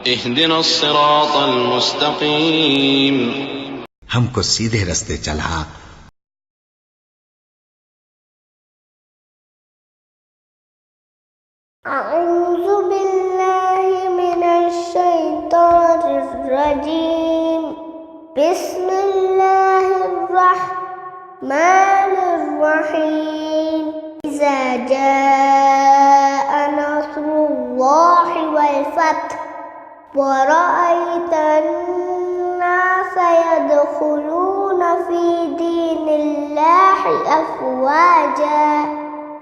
इहदिनस सिरातल मुस्तकीम, हमको सीधे रास्ते चला। अऊज़ु बिल्लाहि मिनश शैतानिर रजीम, बिस्मिल्लाहिर रहमानिर रहीम। इज़ा जाअ नस्रुल्लाहि वल फतह व रअयतन नास यदखुलूना फी दीनिल्लाहि अफ़वाजा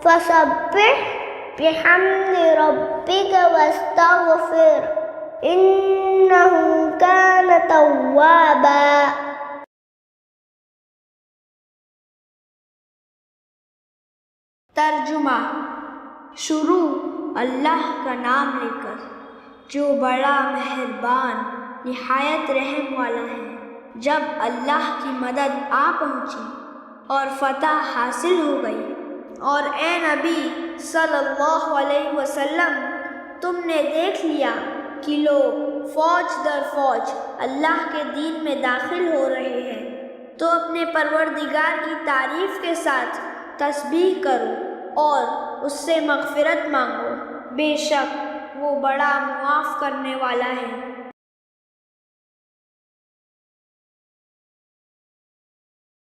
फसब्बिह बिहम्दि रब्बिक वस्तगफिर इन्नहु कान तव्वाबा। तर्जुमा। शुरू अल्लाह का नाम लेकर जो बड़ा मेहरबान निहायत रहम वाला है। जब अल्लाह की मदद आ पहुँची और फतह हासिल हो गई और ए नबी सल्लल्लाहु अलैहि वसल्लम तुमने देख लिया कि लोग फौज दर फौज अल्लाह के दीन में दाखिल हो रहे हैं, तो अपने परवरदिगार की तारीफ के साथ तस्बीह करो और उससे मग़फ़िरत मांगो। बेशक वो बड़ा मुआफ़ करने वाला है।